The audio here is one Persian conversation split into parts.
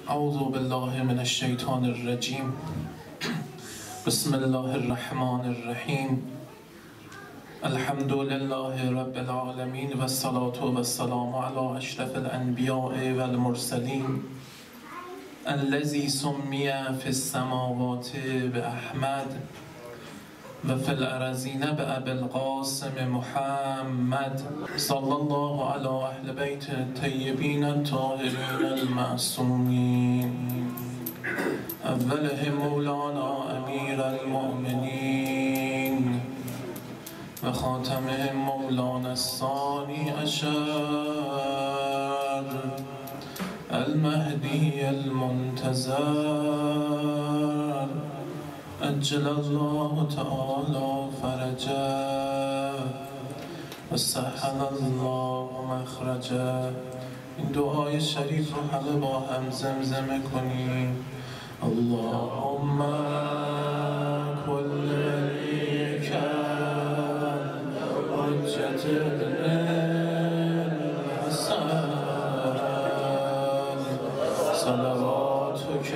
اعوذ بالله من الشیطان الرجیم. بسم الله الرحمن الرحیم. الحمد لله رب العالمین و الصلاة و السلام علی اشرف الانبیاء و المرسلین الذی سمی فی السماوات باحمد و فی الارضین بابی القاسم محمد صلی الله علی اهل بیت الطیبین الطاهرین المعصومین اولهم مولانا امیر المؤمنین و خاتمهم مولانا الثانی عشر المهدی المنتظر عجل الله تعالی فرجه و سهل الله مخرجه. این دعای شریف رو همه با هم زمزمه کنیم. اللهم کل ولیک حجة الحسن صلواتک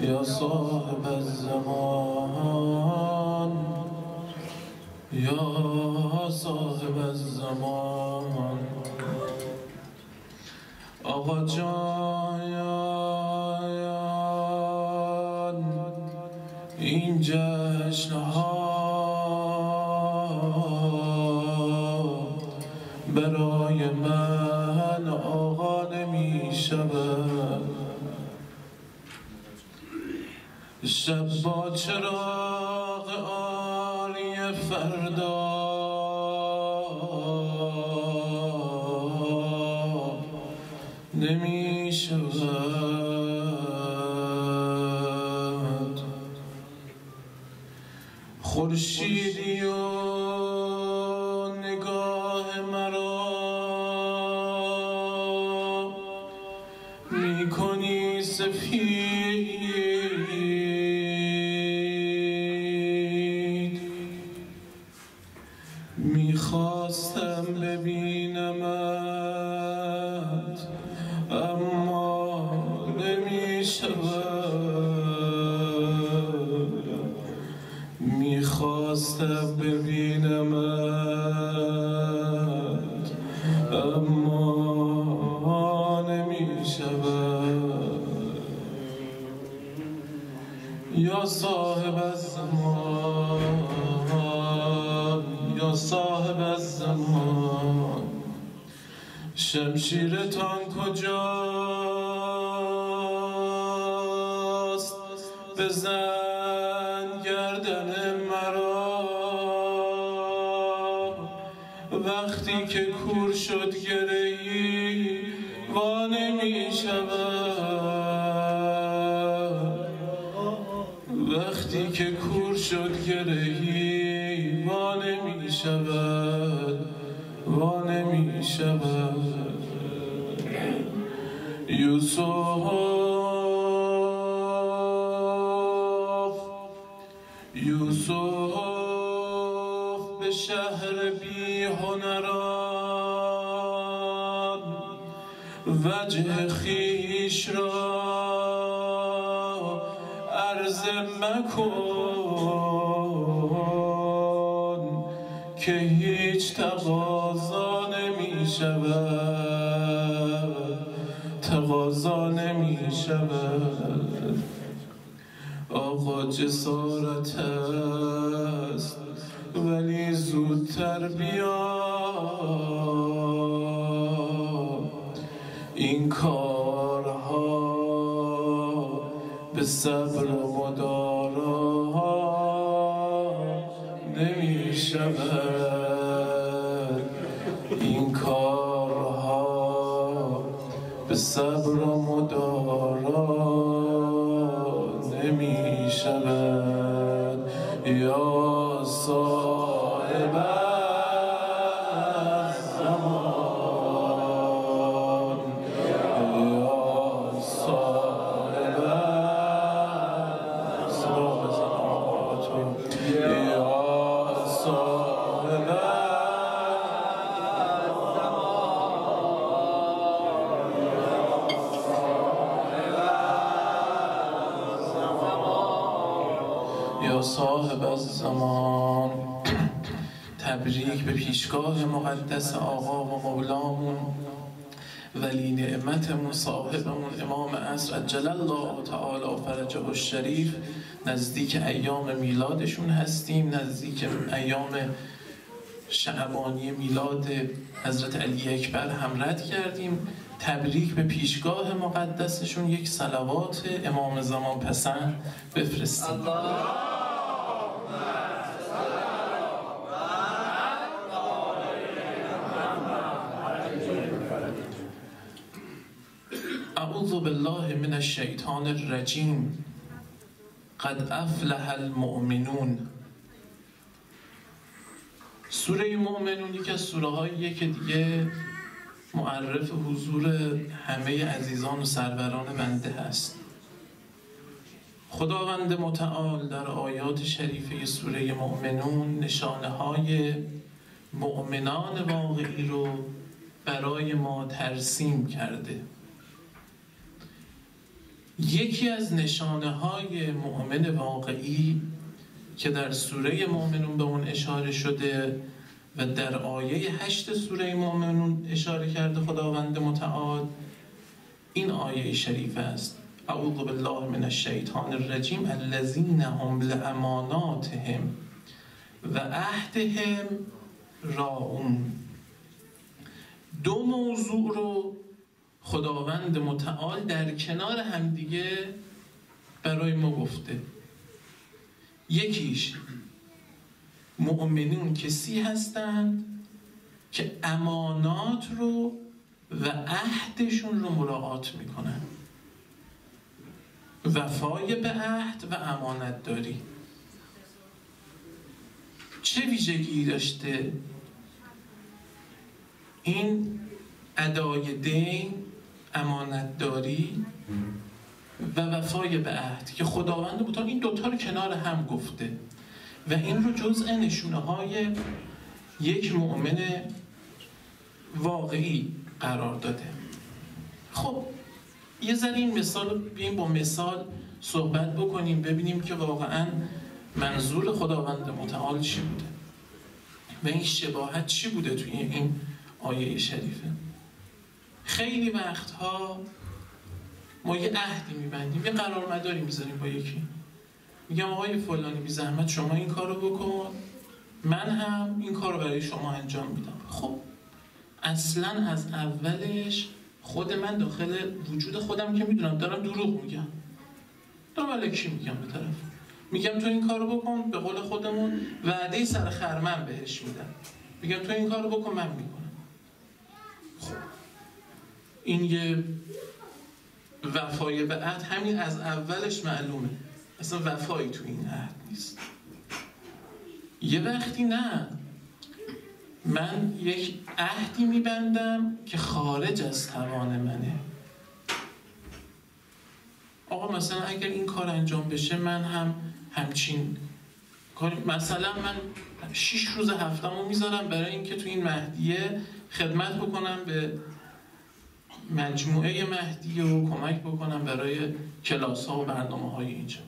یا صاحب الزمان، یا صاحب الزمان. آقا جان این جشنها برای من آقا نمی شود. شب با چراغ عالی فردا نمی شود. خورشیدی و نگاه مرا می کنی سفید. میخواستم ببینمت اما نمیشود. میخواستم ببینمت اما نمیشود. یا صاحب الزمان، یا صاحب الزمان، شمشیرتان کجاست؟ بزن گردن مرا. وقتی که کور شد گرهی وا نمی شود. وقتی که کور شد گرهی وا نمی شود، وا نمی شود. یوسف به شهر بی هنران وجه خویش را عرض مکن که هیچ تقاضا نمی شود، تقاضا نمی شود. آقا جسارت است ولی زودتر بیا، این کارها به صبر و مدارا نمی شود، این کارها به صبر و مدارا نمی شود. یا صاحب الزمان، یا صاحب الزمان، یا صاحب یا صاحب الزمان. تبریک به پیشگاه مقدس آقا و مولامون ولی نعمتمون صاحبمون امام عصر عجل الله تعالی فرجه الشریف. نزدیک ایام میلادشون هستیم، نزدیک ایام شعبانی میلاد حضرت علی اکبر هم رد کردیم. تبریک به پیشگاه مقدسشون، یک صلوات امام زمان پسند بفرستیم. اعوذ بالله من الشیطان الرجیم. قد افلح المؤمنون. سوره مؤمنون یکی از سوره هاییه که دیگه معرف حضور همه عزیزان و سروران بنده هست. خداوند متعال در آیات شریفه سوره مؤمنون نشانه های مؤمنان واقعی رو برای ما ترسیم کرده. یکی از نشانه های مؤمن واقعی که در سوره مؤمنون به اون اشاره شده و در آیه 8 سوره مؤمنون اشاره کرده خداوند متعال، این آیه شریف است: اعوذ بالله من الشیطان الرجیم الذین هم لاماناتهم و عهدهم راعون. دو موضوع رو خداوند متعال در کنار همدیگه برای ما گفته. یکیش مؤمنون کسی هستند که امانات رو و عهدشون رو مراعات میکنن. وفای به عهد و امانت داری چه ویژگی داشته؟ این ادای دین، امانت داری و وفای به عهد که خداوند متعال این دوتا رو کنار هم گفته و این رو جزء نشونه های یک مؤمن واقعی قرار داده. خب یه ذره این مثال بیایم با مثال صحبت بکنیم ببینیم که واقعا منظور خداوند متعال چی بوده و این شباهت چی بوده توی این آیه شریفه. خیلی وقتها ما یه عهدی میبندیم، یه قرارمداری میذاریم با یکی، میگم آقای فلانی بی زحمت شما این کارو بکن، من هم این کارو برای شما انجام میدم. خب اصلا از اولش خود من داخل وجود خودم که میدونم دارم دروغ میگم، دارم الکی میگم، به طرف میگم تو این کارو بکن، به قول خودمون وعده سر خرمن بهش میدم، میگم تو این کارو بکن من میکنم. خب این یه وفای به عهد، همین از اولش معلومه اصلا وفایی تو این عهد نیست. یه وقتی نه، من یک عهدی میبندم که خارج از توان منه. آقا مثلا اگر این کار انجام بشه من هم همچین کار، مثلا من 6 روز هفتمو میذارم برای اینکه تو این مهدیه خدمت بکنم به مجموعه مهدیه و کمک بکنم برای کلاس ها و برنامه های اینجا.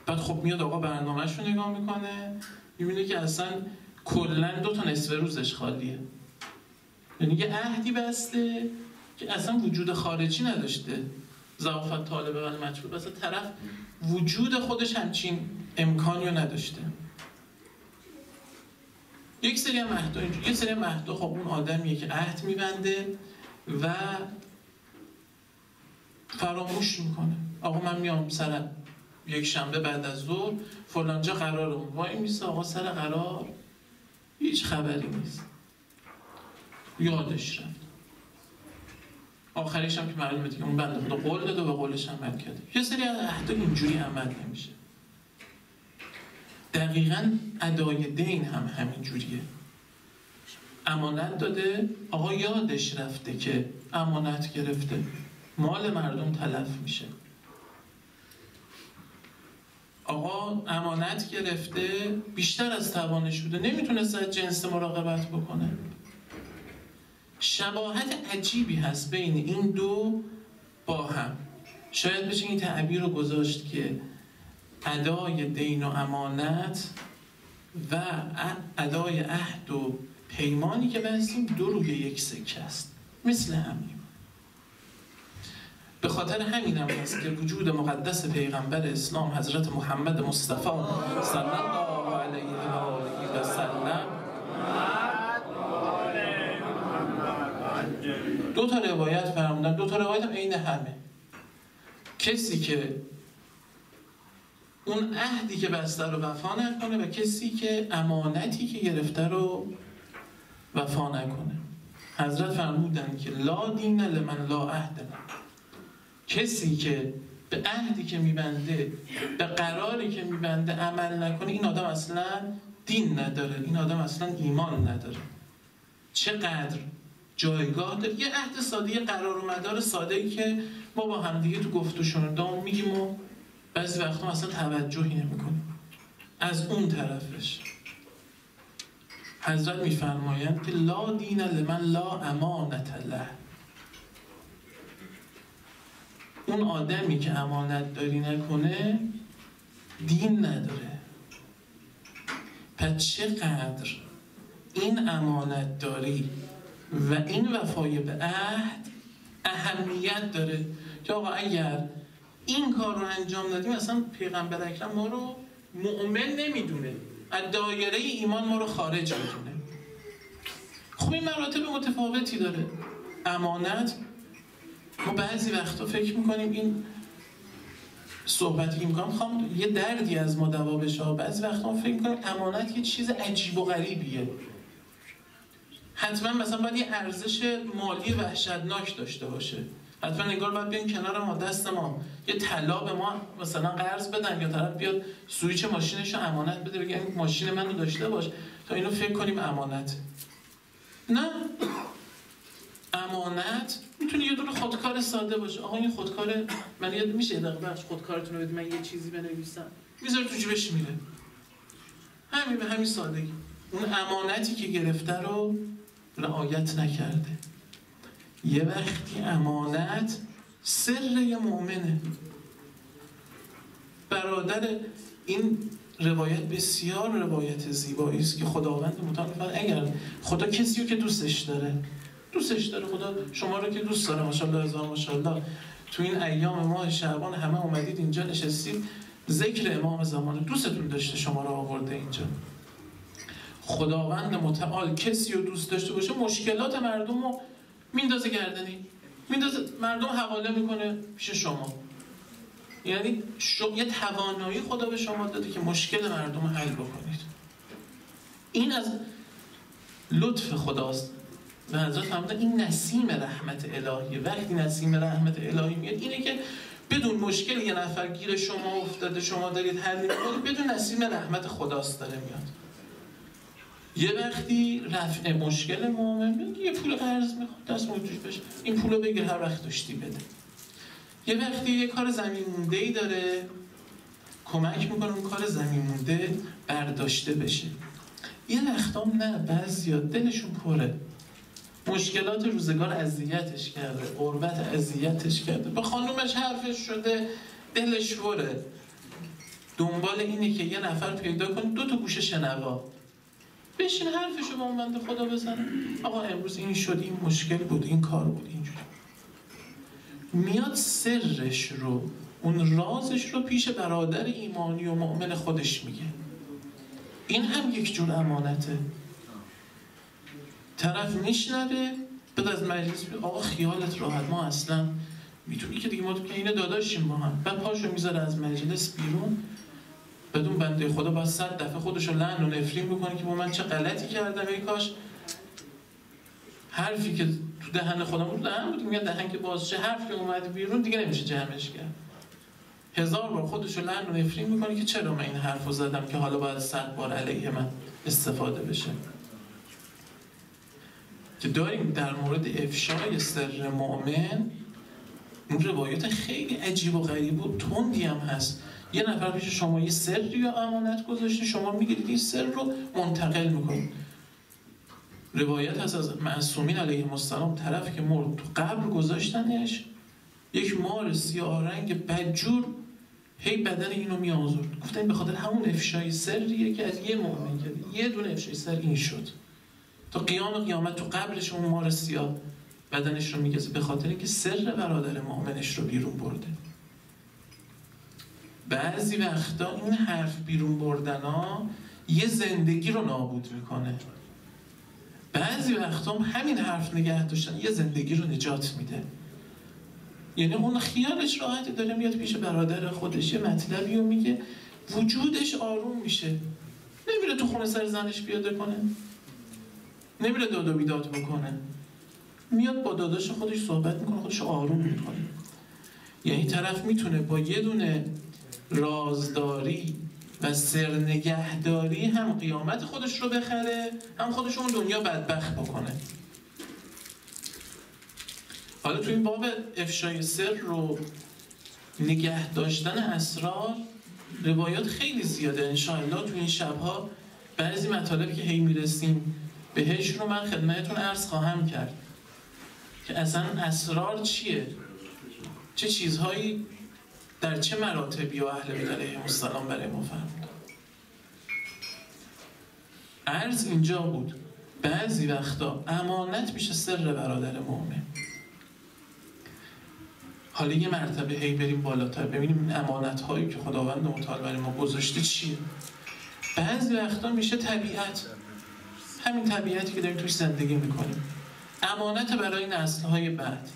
بعد خب میاد آقا برنامه‌ش رو نگاه میکنه، میبینه که اصلا کلا 2 تا نصف روزش خالیه. یعنی یه عهدی بسته که اصلا وجود خارجی نداشته، ضعافت طالبه ولی مجبور، مثلا طرف وجود خودش همچین امکانی رو نداشته. یک سری مهدا خب اون آدمیه که عهد میبنده و فراموش میکنه. آقا من میام سر یک شنبه بعد از ظهر فلانجا قرارم، وای میسه آقا سر قرار هیچ خبری نیست، یادش رفت. آخریش هم که معلومه دیگه اون بنده خدا قول داده و به قولش عمل کرده. یه سری عهدا اینجوری عمل نمیشه. دقیقاً ادای دین هم همین جوریه. امانت داده، آقا یادش رفته که امانت گرفته، مال مردم تلف میشه. آقا امانت گرفته، بیشتر از توانش بوده، نمیتونست از جنس مراقبت بکنه. شباهت عجیبی هست بین این دو با هم. شاید بشه این تعبیر رو گذاشت که ادای دین و امانت و ادای عهد و پیمانی که بستیم دو روی یک سکه است، مثل همین. به خاطر همین هم هست که وجود مقدس پیغمبر اسلام حضرت محمد مصطفی صلی الله علیه و آله و سلم دو تا روایت فرمودن، دو تا روایت هم عین همه. کسی که اون عهدی که بسته رو وفا نکنه و کسی که امانتی که گرفته رو وفا نکنه. حضرت فرمودن که لا دین لمن لا عهد له. کسی که به عهدی که میبنده، به قراری که میبنده عمل نکنه، این آدم اصلا دین نداره، این آدم اصلا ایمان نداره. چقدر جایگاه داره. یه عهد ساده، یه قرار و مدار ساده‌ای که ما با هم دیگه تو گفت و شنودام میگیم و بعضی وقتا اصلا توجهی نمی‌کنیم. از اون طرفش حضرت میفرمایند که لا دین لمن لا امانت له. اون آدمی که امانت داری نکنه دین نداره. پس چقدر این امانت داری و این وفای به عهد اهمیت داره که آقا اگر این کار رو انجام دادیم اصلا پیغمبر اکرم ما رو مؤمن نمیدونه، از دایره ایمان ما رو خارج میدونه. خب این مراتب متفاوتی داره. امانت، ما بعضی وقتا فکر میکنیم این صحبتی که میکنم خواهم یه دردی از ما دوا بشه، بعضی وقتا فکر میکنیم امانت یه چیز عجیب و غریبیه، حتما مثلا باید یه ارزش مالی وحشتناک داشته باشه، حتما انگار باید بیان کنار ما، دست ما یه طلا به ما مثلا قرض بدن، یا طرف بیاد سوئیچ ماشینش رو امانت بده بگه این ماشین منو داشته باش تا اینو فکر کنیم امانت. نه، امانت میتونه یه دونه خودکار ساده باشه. آقا این خودکار من یاد میشه دقیقاً بخش خودکارتون رو بدید من یه چیزی بنویسم، میذاره تو جیبش میره، همین به همین سادگی. اون امانتی که گرفته رو رعایت نکرده. یه وقتی امانت سر یه مؤمنه. برادر، این روایت بسیار روایت زیبایی است که خداوند متعال می‌فرماید اگر خدا کسی رو که دوستش داره خدا شما رو که دوست داره، ماشاءالله هزار ماشاءالله، تو این ایام ماه شعبان همه اومدید اینجا نشستید، ذکر امام زمان دوستتون داشته شما رو آورده اینجا. خداوند متعال کسی رو دوست داشته باشه مشکلات مردم رو میندازه گردنی، مردم حواله میکنه پیش شما. یعنی یه توانایی خدا به شما داده که مشکل مردم رو حل بکنید. این از لطف خداست. و حضرت فرمودن این نسیم رحمت الهیه. وقتی نسیم رحمت الهی میاد اینه که بدون مشکل یه نفر گیر شما افتاده، شما دارید حل میکنید، بدون نسیم رحمت خداست داره میاد. یه وقتی رفع مشکل مؤمن، یه پول قرض میخواد دست موجود بشه، این پولو بگیر هر وقت داشتی بده. یه وقتی یه کار زمین مونده‌ای داره، کمک میکنه اون کار زمین مونده برداشته بشه. یه وقتا نه، بعضیا دلشون پره، مشکلات روزگار اذیتش کرده، غربت اذیتش کرده، به خانومش حرفش شده، دلش پره، دنبال اینه که یه نفر پیدا کنه دو تا گوشه شنوا بشین حرفشو با اون بنده خدا بزنه. آقا امروز این شد، این مشکل بود، این کار بود، اینجوری. میاد سرش رو، اون رازش رو پیش برادر ایمانی و مؤمن خودش میگه. این هم یک جور امانته. طرف میشنوه، بعد از مجلس میگه آقا خیالت راحت، ما اصلا میتونی که دیگه ما تو که اینه داداشیم با هم. بعد پاشو میذاره از مجلس بیرون، بدون بنده خدا باید 100 دفعه خودشو لعن و نفرین بکنه که با من چه غلطی کردم، ای کاش حرفی که تو دهن خودم بود دهن بود، میگه دهن که باز چه حرف که اومد بیرون دیگه نمیشه جمعش کرد. 1000 بار خودشو لعن و نفرین میکنه که چرا من این حرفو زدم که حالا باید 100 بار علیه من استفاده بشه. که داریم در مورد افشای سر مؤمن اون روایت خیلی عجیب و غریب و تندی هم هست. یه نفر پیش شما یه سری یا امانت گذاشته، شما میگیرید این سر رو منتقل میکنید. روایت هست از معصومین علیهم السلام، طرف که مرد تو قبر گذاشتنش، یک مار سیاه رنگ بدجور هی بدن اینو میآزرد. گفتن به خاطر همون افشای سریه که از یه مؤمن کرد، یه دونه افشای سر این شد. تا قیامت تو قبرش اون مار سیاه بدنش رو میگزه، به خاطر اینکه سر برادر مؤمنش رو بیرون برده. بعضی وقتا این حرف بیرون بردن ها یه زندگی رو نابود میکنه. بعضی وقتا همین حرف نگه داشتن یه زندگی رو نجات میده. یعنی اون خیالش راحت داره میاد پیش برادر خودش یه مطلبی رو میگه، وجودش آروم میشه، نمیره تو خونه سر زنش پیاده کنه، نمیره داد و بیداد بکنه، میاد با داداش خودش صحبت میکنه، خودش آروم میکنه. یعنی طرف میتونه با یه دونه رازداری و سرنگهداری هم قیامت خودش رو بخره، هم خودش اون دنیا بدبخت بکنه. حالا تو این باب افشای سر رو نگه داشتن اسرار روایات خیلی زیاده. انشاءالله تو این شبها بعضی مطالبی که هی میرسیم بهش رو من خدمتتون عرض خواهم کرد که اصلا اسرار چیه، چه چیزهایی در چه مراتبی و اهل بیت علیهم السلام برای ما فرمودن. عرض اینجا بود بعضی وقتا امانت میشه سر برادر مؤمن. حالا یه مرتبه هی بریم بالاتر ببینیم این امانت هایی که خداوند متعال برای ما گذاشته چیه. بعضی وقتا میشه طبیعت، همین طبیعتی که داریم توش زندگی میکنیم، امانت برای نسل‌های بعد.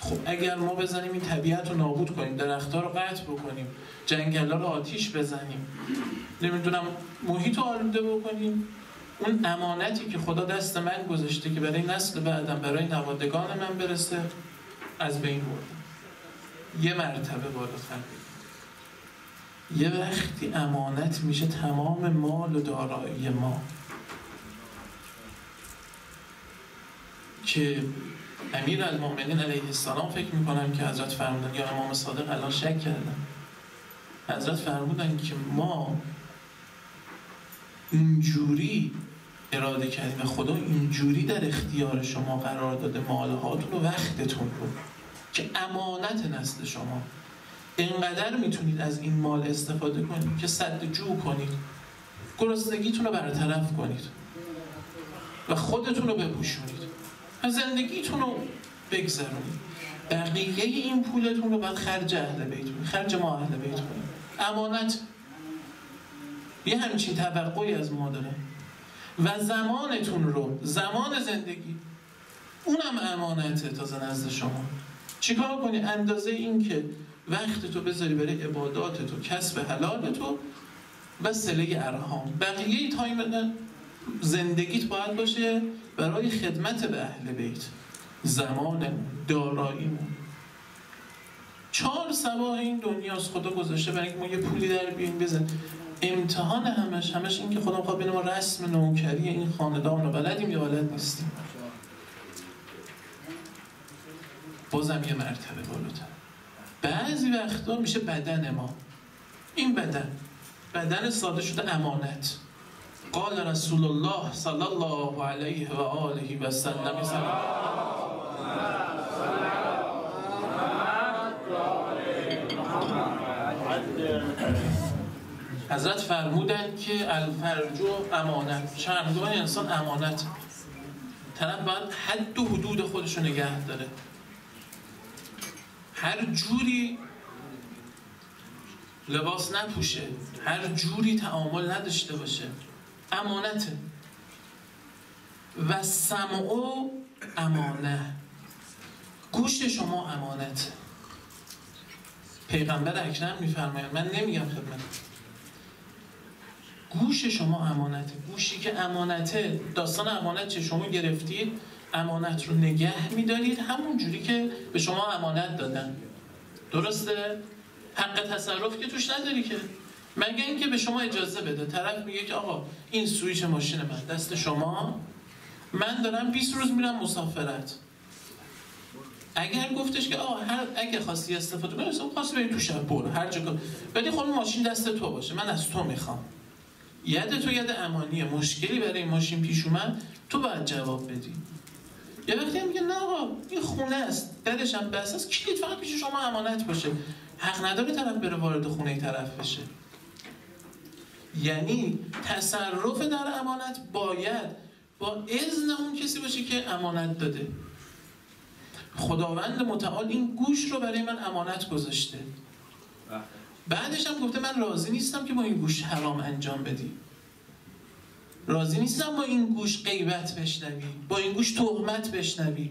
خب اگر ما بزنیم این طبیعت رو نابود کنیم، درخت‌ها رو قطع بکنیم، جنگل‌ها رو آتیش بزنیم، نمیدونم محیط رو آلوده بکنیم، اون امانتی که خدا دست من گذاشته که برای نسل بعدم، برای نوادگان من برسه، از بین بردم. یه مرتبه بالاتر یه وقتی امانت میشه تمام مال و دارایی ما که امیرالمومنین علیه السلام فکر میکنم که حضرت فرمودن، یا امام صادق الان شک کردم، حضرت فرمودن که ما اینجوری اراده کردیم و خدا اینجوری در اختیار شما قرار داده مالهاتون و وقتتون رو که امانت نسل شما، اینقدر میتونید از این مال استفاده کنید که سد جو کنید، گرسنگیتون رو برطرف کنید و خودتون رو بپوشونید و زندگیتون رو بگذرونید. بقیه این پولتون رو باید خرج اهل بیتون، خرج ما اهل بیت کنید. امانت یه همچین توقعی از ما داره. و زمانتون رو، زمان زندگی، اونم امانته تازه نزد شما. چیکار کنی؟ اندازه این که وقت تو بذاری برای عبادات تو، کسب حلال تو و صله ارحام. بقیه تایم زندگیت باید باشه برای خدمت به اهل بیت، زمانمون، داراییمون. 4 صباح این دنیاست خدا گذاشته برای اینکه ما یه پولی در بیاریم بزن. امتحان همش این که خدا می‌خواد ببینه ما رسم نوکری این خاندان رو بلدیم یا بلد نیستیم. بازم یه مرتبه بالاتر. بعضی وقتا میشه بدن ما، این بدن ساده شده امانت. قال رسول الله صلی الله علیه و آله و سلم حضرت فرمودند که الفرج امانت، شرمگاه انسان امانت. طرف باید حد و حدود خودش رو نگه داره. هر جوری لباس نپوشه، هر جوری تعامل نداشته باشه، امانته. و سمع امانه، گوش شما امانته. پیغمبر اکرم میفرماید، من نمیگم خدمت، گوش شما امانته. گوشی که امانته، داستان امانت چه؟ شما گرفتید امانت رو نگه میدارید همون جوری که به شما امانت دادن، درسته؟ حق تصرف که توش نداری که، مگه اینکه به شما اجازه بده. طرف میگه که آقا این سوئیچ ماشین من دست شما، من دارم 20 روز میرم مسافرت. اگر گفتش که آقا اگه خواستی استفاده کنی، مثلا خواستی بری تو شب برو هر جا، ولی خب ماشین دست تو باشه، من از تو میخوام، ید تو ید امانیه، مشکلی برای این ماشین پیش اومد تو باید جواب بدی. یه وقتی میگه نه آقا این خونه است، درش هم بس است، کلید فقط پیش شما امانت باشه، حق نداره طرف بره وارد خونه طرف بشه. یعنی تصرف در امانت باید با اذن اون کسی باشه که امانت داده. خداوند متعال این گوش رو برای من امانت گذاشته، بعدش هم گفته من راضی نیستم که با این گوش حرام انجام بدی، راضی نیستم با این گوش غیبت بشنوی، با این گوش تهمت بشنوی.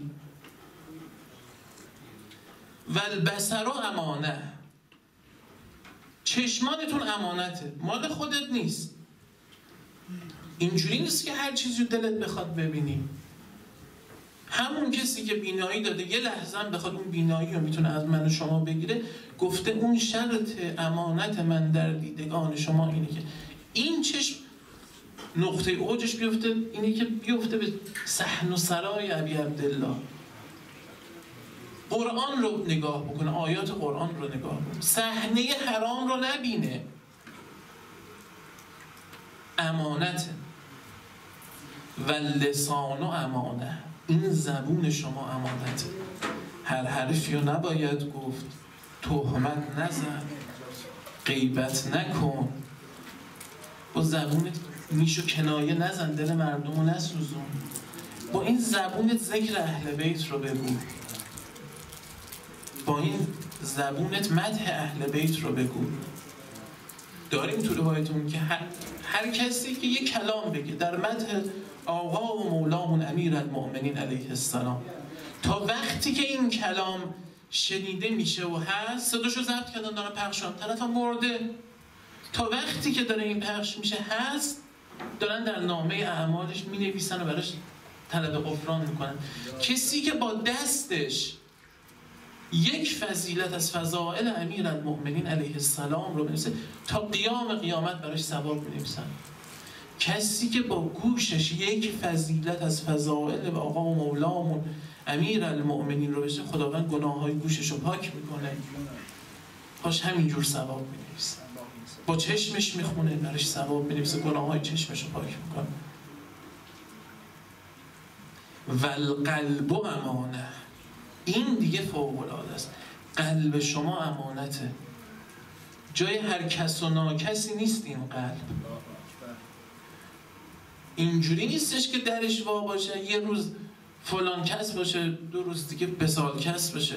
و البصر امانه، چشمانتون امانته، مال خودت نیست. اینجوری نیست که هر چیزی دلت بخواد ببینی. همون کسی که بینایی داده یه لحظه هم بخواد اون بینایی رو میتونه از من و شما بگیره، گفته اون شرط امانت من در دیدگان شما اینه که این چشم نقطه اوجش بیفته، اینه که بیفته به صحن و سرای ابی عبدالله، قرآن رو نگاه بکنه، آیات قرآن رو نگاه بکنه، صحنه حرام رو نبینه. امانت. و لسان و امانه، این زبون شما امانته، هر حرفی رو نباید گفت، تهمت نزن، غیبت نکن، با زبونت نیش و کنایه نزن، دل مردم رو نسوزون، با این زبونت ذکر اهل بیت رو بگو، با این زبونت مدح اهل بیت رو بگو. داریم تو روایتون که هر کسی که یک کلام بگه در مدح آقا و مولامون امیر المؤمنین علیه السلام، تا وقتی که این کلام شنیده میشه و هست، صداشو ضبط کردن دارن پخشان، طرف هم مرده، تا وقتی که داره این پخش میشه هست، دارن در نامه اعمالش مینویسن و براش طلب غفران میکنن. کسی که با دستش یک فضیلت از فضائل امیر المؤمنین علیه السلام رو بنویسه، تا قیامت براش ثواب می‌نویسن. کسی که با گوشش یک فضیلت از فضائل آقا و مولامون امیر المؤمنین رو بشه، خداوند گناه‌های گوشش رو پاک میکنه، باش همینجور ثواب می‌نویسه. با چشمش میخونه، براش ثواب می‌نویسه، گناه‌های چشمش رو پاک میکنه. و القلب امانه، این دیگه فوق‌العاده است. قلب شما امانته، جای هر کس و ناکسی نیست این قلب. اینجوری نیستش که درش وا باشه، یه روز فلان کس باشه، 2 روز دیگه بسال کس باشه.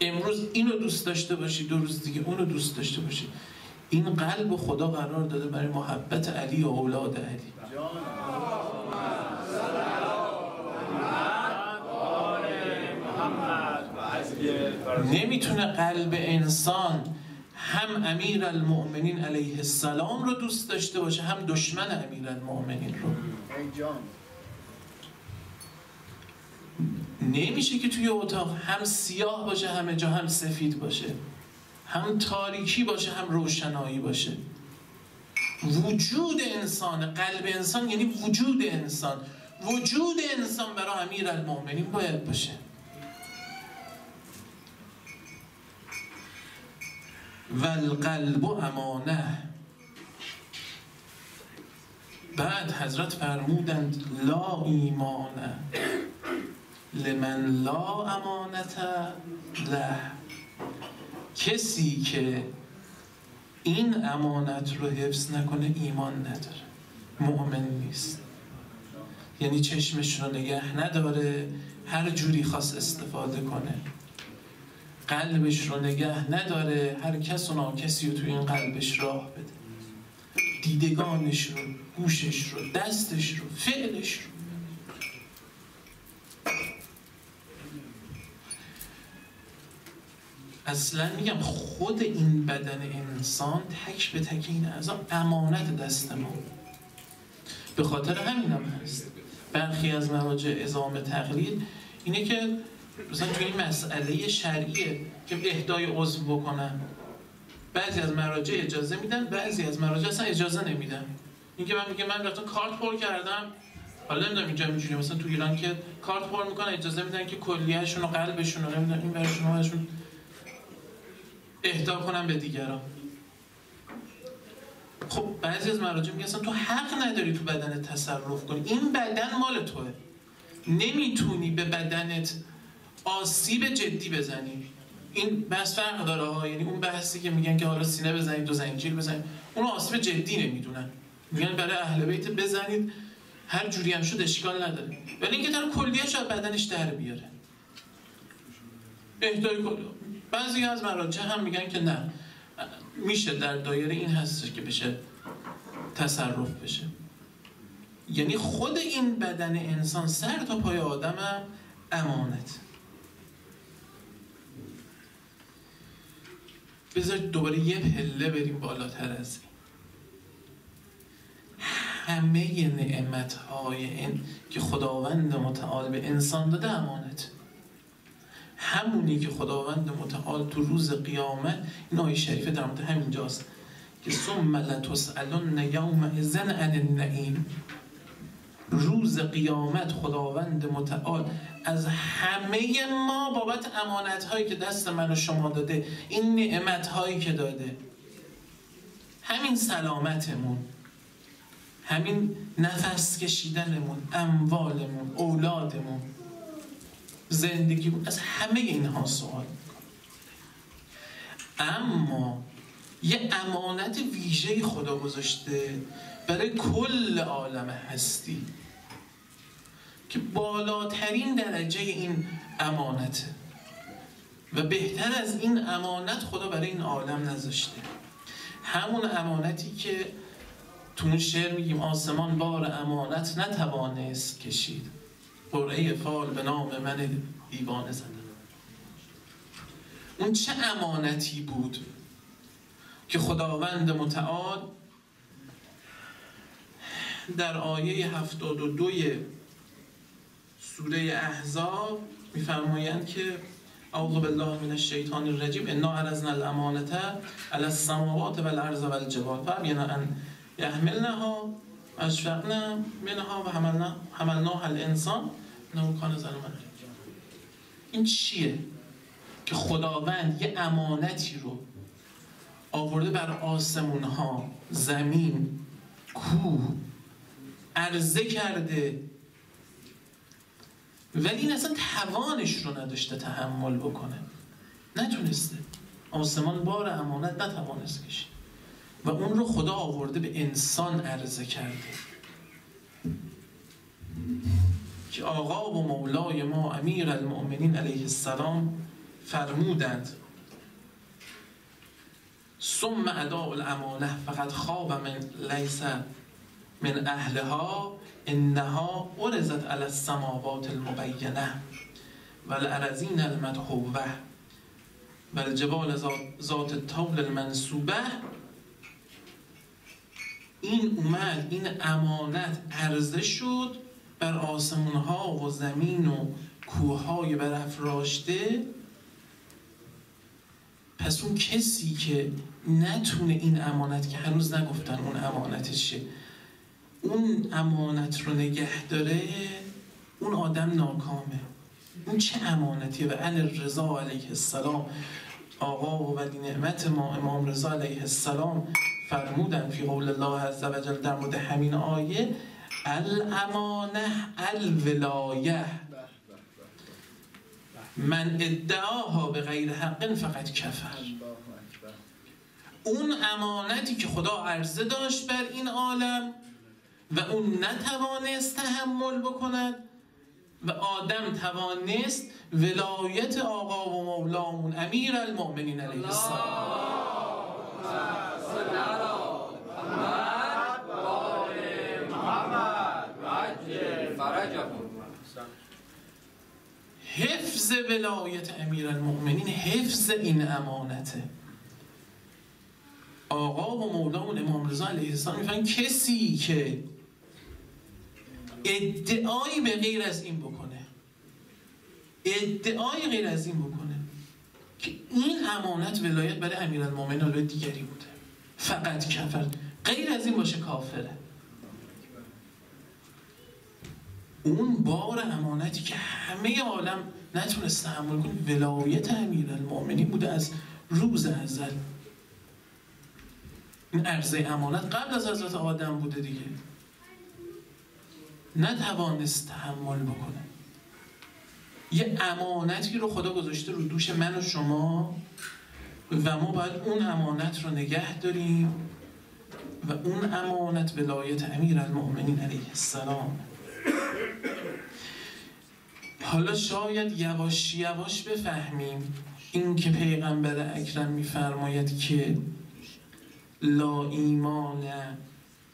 امروز اینو دوست داشته باشی، 2 روز دیگه اونو دوست داشته باشی. این قلب خدا قرار داده برای محبت علی و اولاد علی. نمیتونه قلب انسان هم امیر المؤمنین علیه السلام رو دوست داشته باشه، هم دشمن امیر المؤمنین رو. نمیشه که توی اتاق هم سیاه باشه همه جا، هم سفید باشه، هم تاریکی باشه هم روشنایی باشه. وجود انسان، قلب انسان یعنی وجود انسان، وجود انسان برای امیر المؤمنین باید باشه. و القلب امانه. بعد حضرت فرمودند لا ایمانه لمن لا امانت له، کسی که این امانت رو حفظ نکنه ایمان نداره، مؤمن نیست. یعنی چشمش رو نگه نداره، هر جوری خواست استفاده کنه. قلبش رو نگه نداره، هر کس و ناکسی رو تو این قلبش راه بده، دیدگانش رو، گوشش رو، دستش رو، فعلش رو. اصلا میگم خود این بدن انسان تک به تک این اعضا امانت دست ما. به خاطر همینم هست برخی از مراجع عظام تقلید اینه که مثلا توی این مسئله شرعیه که اهدای عضو بکنن، بعضی از مراجع اجازه میدن، بعضی از مراجع اصلا اجازه نمیدن. این که من میگم من رفتم کارت پر کردم، حالا نمیدونم اینجا اینجوریه، مثلا تو ایران که کارت پر میکنن اجازه میدن که کلیه‌شون و قلبشون رو نمیدونم این برشون هاشون اهدا کنن به دیگران. خب بعضی از مراجع میگن اصلا تو حق نداری تو بدنت تصرف کنی، این بدن مال توه، نمیتونی به بدنت آسیب جدی بزنی. این بحث فرق داره ها، یعنی اون بحثی که میگن که حالا سینه بزنید و زنجیر بزنید اون آسیب جدی نمیدونن، میگن برای اهل بیت بزنید هر جوری هم شد اشکال نداره، ولی اینکه در کلیه شاید بدنش در بیاره اهدای کلیه. بعضی از مراجع هم میگن که نه، میشه در دایره این هستش که بشه تصرف بشه. یعنی خود این بدن انسان سر تا پای آدم هم امانت. بذارید دوباره یه پله بریم بالاتر از این. همه نعمت‌های این که خداوند متعال به انسان داده امانت، همونی که خداوند متعال تو روز قیامت، این آیه شریفه در مورد همینجاست که ثم لتسألن یومئذ عن النعیم. روز قیامت خداوند متعال از همه ما بابت امانت‌هایی که دست من و شما داده، این نعمت‌هایی که داده، همین سلامتمون، همین نفس کشیدنمون، اموالمون، اولادمون، زندگیمون، از همه اینها سوال میکنه. اما یه امانت ویژه خدا گذاشته برای کل عالم هستی که بالاترین درجه این امانته و بهتر از این امانت خدا برای این عالم نذاشته. همون امانتی که تو اون شعر میگیم آسمان بار امانت نتوانست کشید، قرعه فال به نام من دیوانه زدن. اون چه امانتی بود که خداوند متعال در آیه 72 سوره احزاب میفرمایند که اعوذ بالله من الشیطان الرجیم انا عرضنا الامانة علی السماوات والارض والجبال فابین ان یحملنها واشفقن منها و حملناها الانسان انه کان ظلوما. این چیه؟ که خداوند یه امانتی رو آورده بر آسمون ها، زمین، کوه، عرضه کرده، ولی این اصلا توانش رو نداشته تحمل بکنه، نتونسته. آسمان بار امانت نتوانست کشید و اون رو خدا آورده به انسان عرضه کرده که آقا و مولای ما امیر المؤمنین علیه السلام فرمودند ثم اداء الامانه فقد خواب من لیس من اهلها انها عرضت علی السماوات المبینه والارضین المدحوه والجبال ذات الطول المنصوبه. این اومد، این امانت عرضه شد بر آسمون ها و زمین و کوه های برافراشته. پس اون کسی که نتونه این امانت، که هنوز نگفتن اون امانتشه، اون امانت رو نگه داره، اون آدم ناکامه. اون چه امانتیه؟ و علی الرضا علیه السلام، آقا و ولی نعمت ما امام رضا علیه السلام فرمودن فی قول الله عز و جل در مورد همین آیه الامانه الولایه من ادعاها به غیر حق فقط کفر. اون امانتی که خدا عرضه داشت بر این عالم و اون نتوانست تحمل بکند و آدم توانست ولایت آقا و مولامون امیر المؤمنین علیه السلام حفظ ولایت امیر المؤمنین، حفظ این امانته. آقا و مولامون امام رضا علیه السلام میفهمن کسی که ادعایی به غیر از این بکنه، ادعای غیر از این بکنه که این امانت ولایت برای امیرالمومنین حالا دیگری بوده، فقط کفر، غیر از این باشه کافره. اون بار امانتی که همه عالم نتونست تحمل کنه ولایت امیرالمومنین بوده از روز ازل. این عرضه امانت قبل از حضرت آدم بوده دیگه، نتوانست تحمل بکنه. یه امانتی رو خدا گذاشته رو دوش من و شما و ما باید اون امانت رو نگه داریم و اون امانت ولایت امیرالمؤمنین علیه السلام. حالا شاید یواش یواش بفهمیم این که پیغمبر اکرم میفرماید که لا ایمان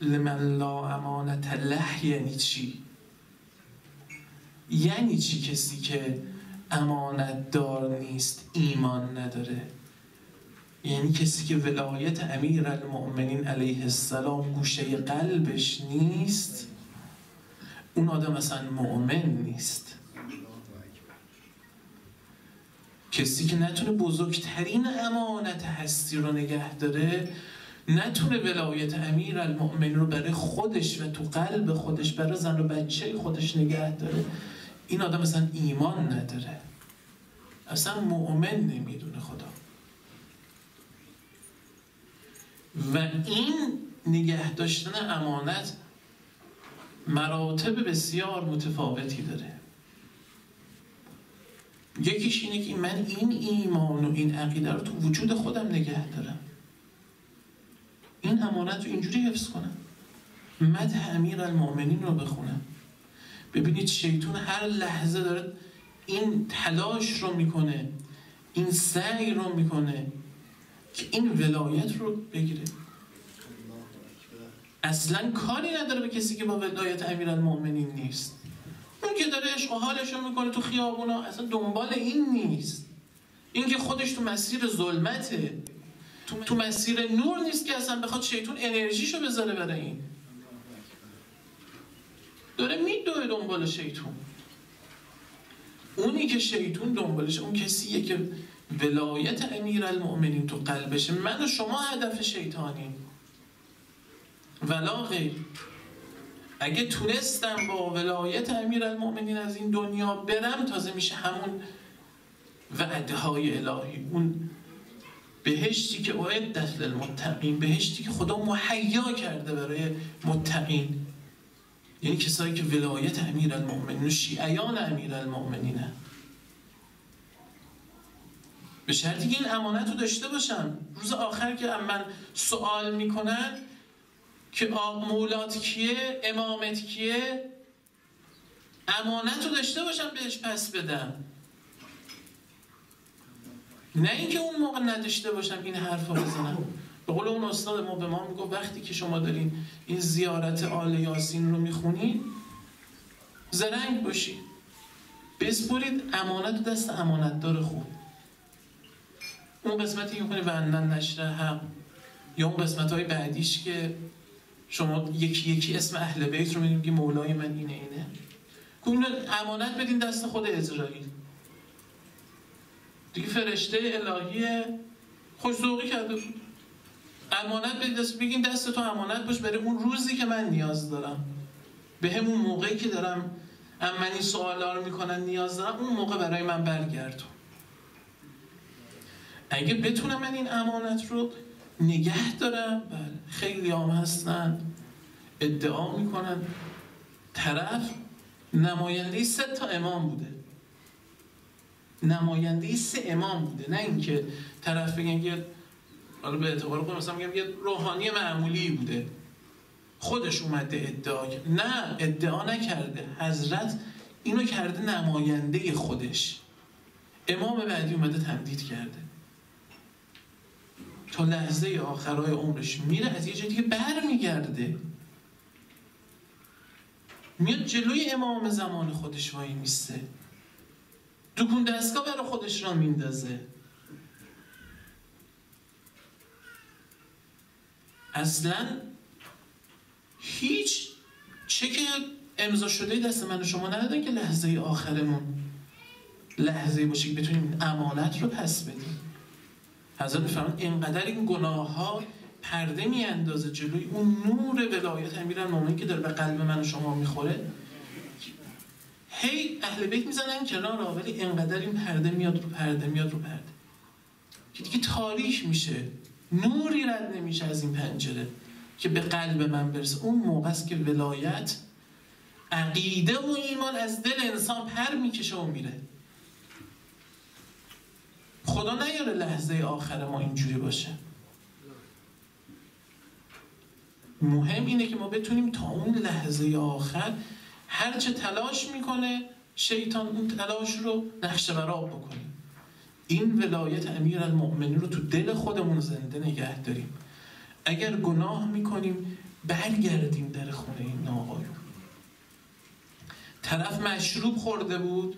لمن لا امانت له یعنی چی؟ یعنی چی کسی که امانت دار نیست ایمان نداره؟ یعنی کسی که ولایت امیرالمؤمنین علیه السلام گوشه قلبش نیست، اون آدم اصلا مؤمن نیست. کسی که نتونه بزرگترین امانت هستی رو نگه داره، نتونه ولایت امیرالمؤمنین رو برای خودش و تو قلب خودش برای زن و بچه خودش نگه داره، این آدم اصلا ایمان نداره، اصلا مؤمن نمیدونه خدا. و این نگه داشتن امانت مراتب بسیار متفاوتی داره. یکیش اینه که من این ایمان و این عقیده رو تو وجود خودم نگه دارم، این امانت رو اینجوری حفظ کنم، مدح امیرالمؤمنین رو بخونم. ببینید شیطان هر لحظه داره این تلاش رو میکنه، این سعی رو میکنه که این ولایت رو بگیره. اصلا کاری نداره به کسی که با ولایت امیرالمؤمنین نیست. اون که داره عشق و حالش رو میکنه تو خیابونا، اصلا دنبال این نیست. این که خودش تو مسیر ظلمته، تو مسیر نور نیست که اصلا بخواد شیطان انرژیشو بذاره برای این. داره میدوه دنبال شیطان. اونی که شیطان دنبالش، اون کسیه که ولایت امیرالمؤمنین تو قلبشه. من و شما هدف شیطانیم ولا غیر. اگه تونستم با ولایت امیرالمؤمنین از این دنیا برم، تازه میشه همون وعده های الهی، اون بهشتی که اعدت للمتقین، بهشتی که خدا مهیا کرده برای متقین، یعنی کسایی که ولایت امیرالمؤمنین و شیعیان امیرالمؤمنینه. به شرطی که این امانت رو داشته باشم. روز آخر که من سوال میکنن که مولات کیه، امامت کیه، امانت رو داشته باشم بهش پس بدم، نه اینکه اون موقع نداشته باشم این حرف رو بزنم. به قول اون استاد ما به ما میگه وقتی که شما دارین این زیارت آل یاسین رو میخونین، زرنگ باشید، بسپرید امانت دست امانتدار خوب. اون قسمتی که میکنه و انن نشر حق، یا اون قسمت های بعدیش که شما یکی یکی اسم اهل بیت رو میگیم که مولای من اینه اینه، امانت بدین دست خود عزرائیل دیگه، فرشته الهی خوش‌ذوقی کرده بود. امانت بدین دست، بگین دست تو امانت باش برای اون روزی که من نیاز دارم، به همون موقعی که دارم من این سوالا رو میکنن نیاز دارم، اون موقع برای من برگردون. اگه بتونم من این امانت رو نگه دارم، بله خیلی هم هستن ادعا میکنن طرف نماینده 3 امام بوده، نماینده 3 امام بوده، نه اینکه طرف بگن که حالا به اعتبار خود مثلا میگم یه روحانی معمولی بوده خودش اومده ادعا، نه ادعا نکرده، حضرت اینو کرده نماینده خودش. امام بعدی اومده تمدید کرده تا لحظه آخرای عمرش میره، از یه جای دیگه بر میگرده، میاد جلوی امام زمان خودش وای میسته، دکون دستگاه برای خودش را میندازه. اصلا هیچ چک امضا شده دست من و شما ندادن که لحظه آخرمون لحظه باشه که بتونیم این امانت رو پس بدیم. حضرت میفرمایند اینقدر این گناه ها پرده میاندازه جلوی اون نور ولایت امیرالمومنین که داره به قلب من و شما میخوره. هی اهل بیت میزنن کنار، ولی اینقدر این پرده میاد رو پرده میاد رو پرده که دیگه تاریک میشه، نوری رد نمیشه از این پنجره که به قلب من برسه. اون موقع است که ولایت، عقیده و ایمان از دل انسان پر میکشه و میره. خدا نیاره لحظه آخر ما اینجوری باشه. مهم اینه که ما بتونیم تا اون لحظه آخر هرچه تلاش میکنه شیطان اون تلاش رو نقشه برآب بکنیم. این ولایت امیرالمؤمنین رو تو دل خودمون زنده نگه داریم. اگر گناه میکنیم برگردیم در خونه این آقایون. طرف مشروب خورده بود،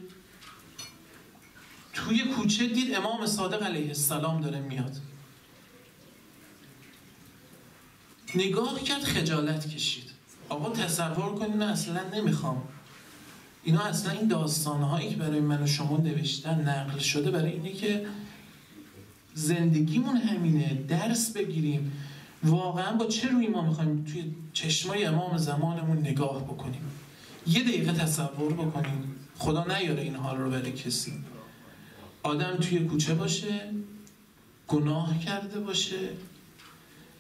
توی کوچه دید امام صادق علیه السلام داره میاد، نگاه کرد، خجالت کشید. آقا تصور کنید، من اصلا نمیخوام اینا، اصلا این داستانهایی که برای من و شما نوشتن نقل شده برای اینه که زندگیمون همینه، درس بگیریم واقعا با چه روی ما میخوایم توی چشمای امام زمانمون نگاه بکنیم. یه دقیقه تصور بکنیم، خدا نیاره این حال رو برای کسی، آدم توی کوچه باشه، گناه کرده باشه،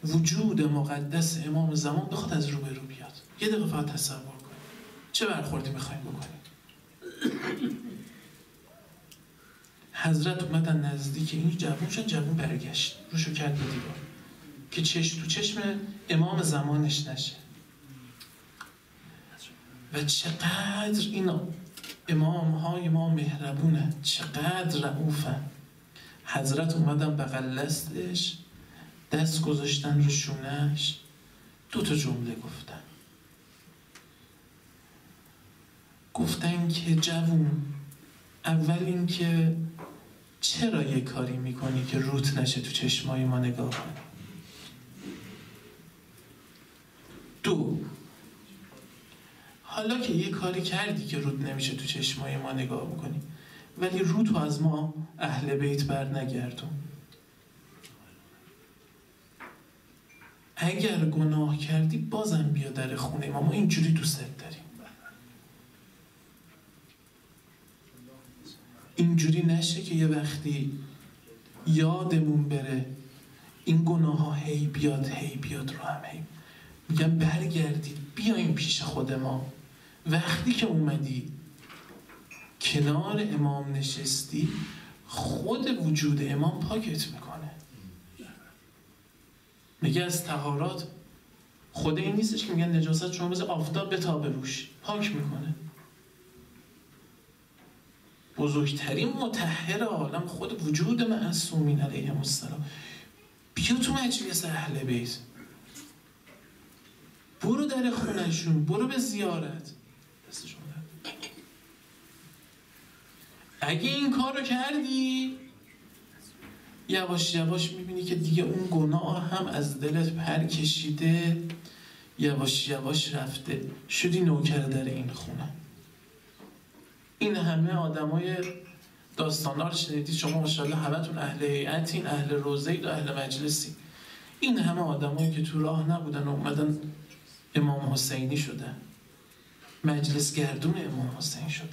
وجود مقدس امام زمان بخواد از روبرو بیاد. یه دقیقه فقط تصور کنیم چه برخوردی میخوایم بکنیم. حضرت اومدن نزدیک این جوون شد، جوون برگشت روشو کرد به دیوار که چشم تو چشم امام زمانش نشه. و چقدر این امام های ما مهربونه، چقدر رئوفه. حضرت اومدن بغل دستش، دست گذاشتن رو شونهش، 2 جمله گفتن که جوون، اول این که چرا یه کاری میکنی که روت نشه تو چشمای ما نگاه کنی؟ 2 حالا که یه کاری کردی که رود نمیشه تو چشمای ما نگاه بکنی، ولی رودو از ما اهل بیت بر نگردون. اگر گناه کردی بازم بیا در خونه ما اینجوری دوست داریم. اینجوری نشه که یه وقتی یادمون بره این گناه ها هی بیاد رو هم هی میگم برگردید بیاین پیش خود ما. وقتی که اومدی کنار امام نشستی، خود وجود امام پاکت میکنه. میگه از طهارات خود این نیستش که میگن نجاست شما مثل آفتاب بتابه روش، پاک میکنه. بزرگترین مطهر عالم خود وجود معصومین علیهم السلام. بیا تو مجلس اهل بیت، برو در خونهشون، برو به زیارت. اگه این کار رو کردی یواش یواش میبینی که دیگه اون گناه هم از دلت پر کشیده، یواش یواش رفته، شدی نوکر در این خونه. این همه آدمای داستانا رو شنیدید شما ماشاءالله، همتون اهل هیئتین، اهل روضه‌اید و اهل مجلسی. این همه آدمایی که تو راه نبودن و اومدن امام حسینی شدن، مجلس گردون امام حسین شدن،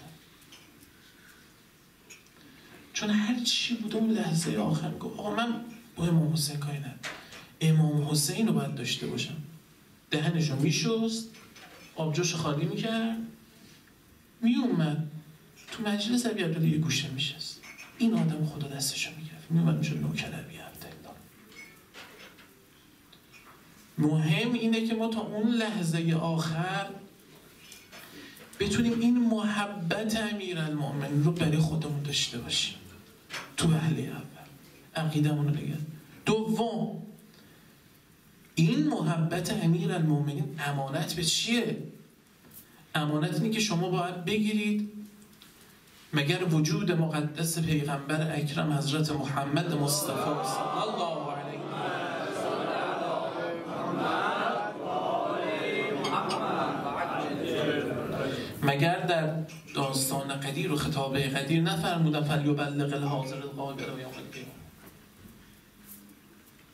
چون هر چی بود اون لحظه آخر گفت آقا من با امام حسین کاری ندارم، امام حسین رو باید داشته باشم. دهنشو میشست، آبجوش خالی میکرد، میومد تو مجلس ابی عبدالله یه گوشه میشست، این آدم خدا دستشو میگرفت، میومد میشد نوکر ابی عبدالله. مهم اینه که ما تا اون لحظه آخر بتونیم این محبت امیرالمؤمنین رو برای خودمون داشته باشیم تو وهله اول، عقیدمون رو نگه. دوم، این محبت امیرالمؤمنین امانت به چیه؟ امانت اینه که شما باید بگیرید مگر وجود مقدس پیغمبر اکرم حضرت محمد مصطفی صلی الله علیه مگر در داستان قدیر و خطاب قدیر نفرمودن فلیبلغ الحاضر الغایب الی یوم القیامه؟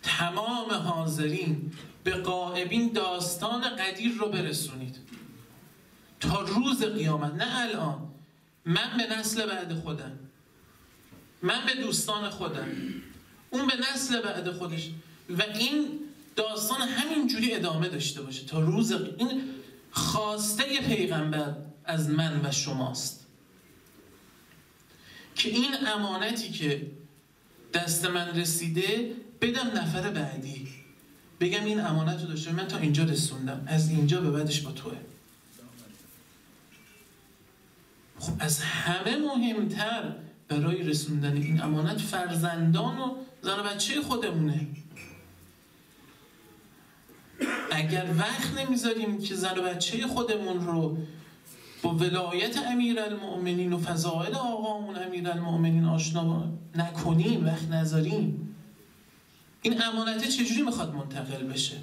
تمام حاضرین به غایبین داستان قدیر رو برسونید تا روز قیامت، نه الان. من به نسل بعد خودم، من به دوستان خودم، اون به نسل بعد خودش، و این داستان همینجوری ادامه داشته باشه تا روز این خواسته پیغمبر از من و شماست که این امانتی که دست من رسیده بدم نفر بعدی، بگم این امانت رو داشته، من تا اینجا رسوندم، از اینجا به بعدش با توه. خب از همه مهمتر برای رسوندن این امانت فرزندان و زن و بچه خودمونه. اگر وقت نمیذاریم که زن و بچه خودمون رو با ولایت امیرالمؤمنین و فضائل آقامون امیرالمؤمنین آشنا نکنیم، وقت نذاریم، این امانت چجوری میخواد منتقل بشه؟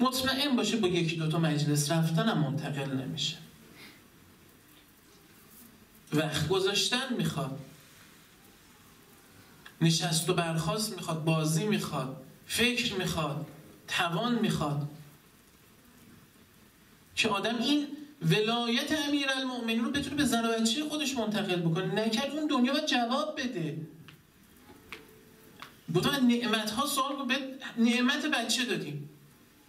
مطمئن باشه با یکی دوتا مجلس رفتن هم منتقل نمیشه. وقت گذاشتن میخواد، نشست و برخاست میخواد، بازی میخواد، فکر میخواد، توان میخواد که آدم این ولایت امیرالمؤمنین رو بتونه به زن و بچه خودش منتقل بکنه. نکرد اون دنیا باید جواب بده. بودن نعمت ها سوال رو نعمت بچه دادیم،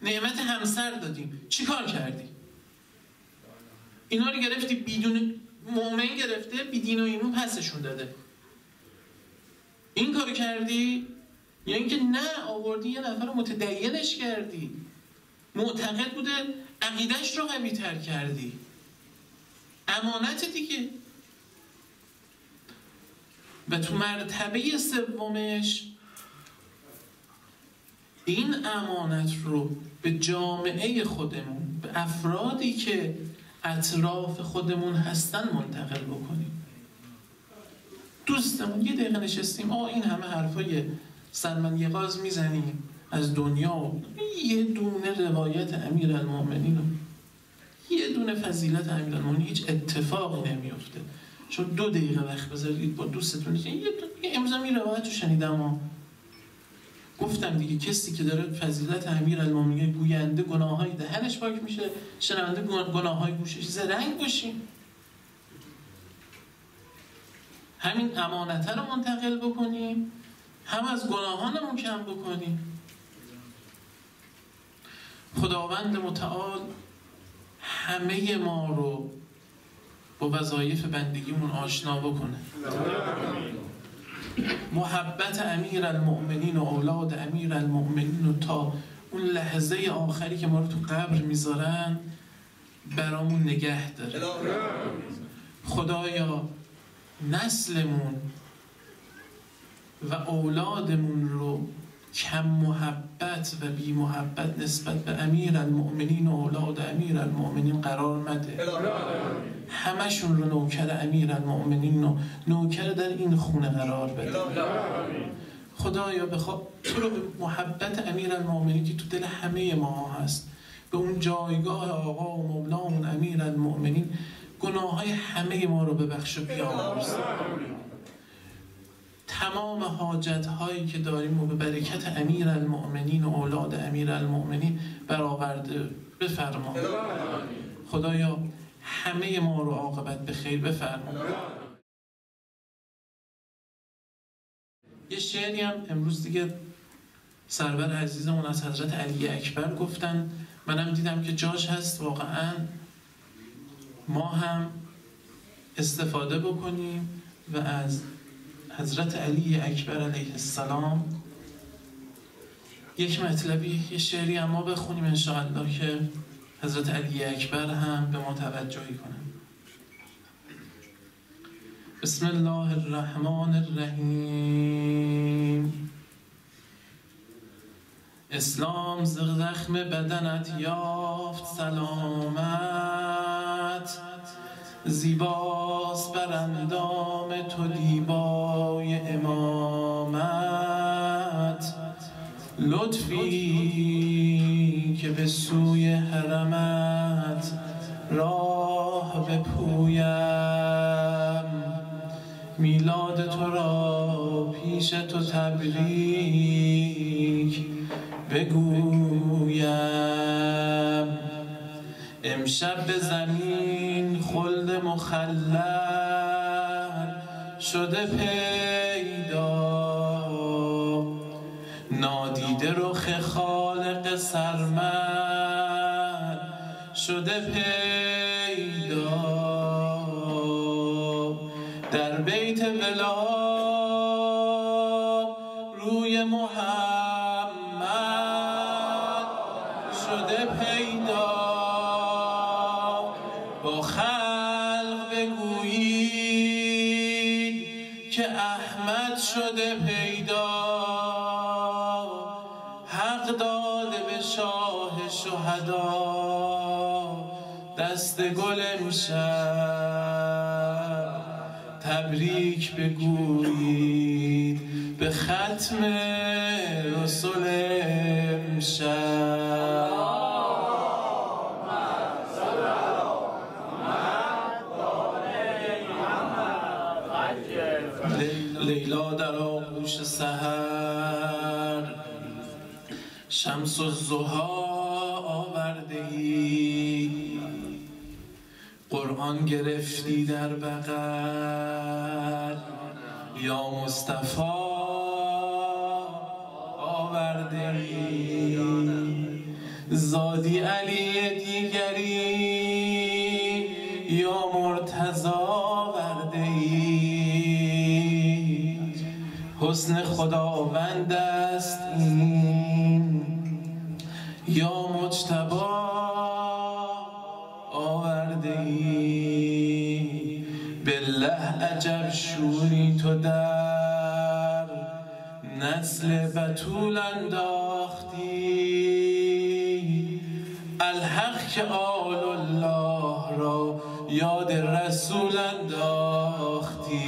نعمت همسر دادیم، چی کار کردی؟ اینا رو گرفتی بدون مؤمن گرفته، بی دین و ایمون پسشون داده. این کارو کردی؟ یا اینکه نه آوردی یه نفر رو متدینش کردی، معتقد بوده عقیدش رو قوی تر کردی. امانت دیگه. و تو مرتبه سومش این امانت رو به جامعه خودمون، به افرادی که اطراف خودمون هستن منتقل بکنیم. دوستمون یه دقیقه نشستیم، این همه حرفای سلمان یغاز میزنیم از دنیا، یه دونه روایت امیرالمؤمنین و یه دونه فضیلت امیرالمؤمنین هیچ اتفاقی نمیفته. چون 2 دقیقه وقت بذارید با دوستتون یه امضا می روایت رو شنیدم گفتم دیگه، کسی که داره فضیلت امیرالمؤمنین گوینده گناههای دهنش پاک میشه، شنونده گناههای گوشش زرنگ باشیم. همین امانت رو منتقل بکنیم، هم از گناهانمون کم بکنیم. خداوند متعال همه ما رو با وظایف بندگیمون آشنا بکنه. محبت امیرالمؤمنین و اولاد امیرالمؤمنین رو تا اون لحظه آخری که ما رو تو قبر میذارن برامون نگه داره. خدایا نسلمون و اولادمون رو کم محبت و بی محبت نسبت به امیرالمؤمنین و اولاد امیرالمؤمنین قرار مده. همشون رو نوکر امیرالمؤمنین و نوکر در این خونه قرار بده. خدایا تو رو به محبت امیرالمؤمنین که تو دل همه ما هست، به اون جایگاه آقا و مولامون امیرالمؤمنین، گناههای همه ما رو ببخش و بیامرز. تمام حاجت هایی که داریم و به برکت امیرالمؤمنین و اولاد امیرالمؤمنین برآورده بفرما. خدایا همه ما رو عاقبت به خیر بفرما. یه شعری هم امروز دیگه سرور عزیزمون از حضرت علی اکبر گفتن، منم دیدم که جاش هست واقعا ما هم استفاده بکنیم و از حضرت علی اکبر علیه السلام یک مطلبی، یه شعری اما بخونیم انشاءالله که حضرت علی اکبر هم به ما توجهی کنن. بسم الله الرحمن الرحیم. اسلام ز زخم بدنت یافت سلامت، زیباست بر اندام تو دیبای امامت. لطفی که به سوی حرمت راه بپویم، میلاد تو را پیش تو تبریک بگویم. امشب به زمین خلد مخلد شده پیدا، نادیده رخ خالق سرمد شده پیدا. در بیت ولا روی محمد شده پیدا. با خلق بگویید که احمد شده پیدا. حق داده به شاه شهدا دست گل امشب. تبریک بگویید به ختم رسل امشب. لیلا در آغوش سحر شمس الضحی آورده ای، قرآن گرفتی در بغل یا مصطفی آورده ای. زادی علی دیگری یا مرتضی آورده ای. حسن خداوند است این یا مجتبی آورده ای. بالله عجب شوری تو در نسل بتول انداختی. الحق که آل الله را یاد رسول انداختی.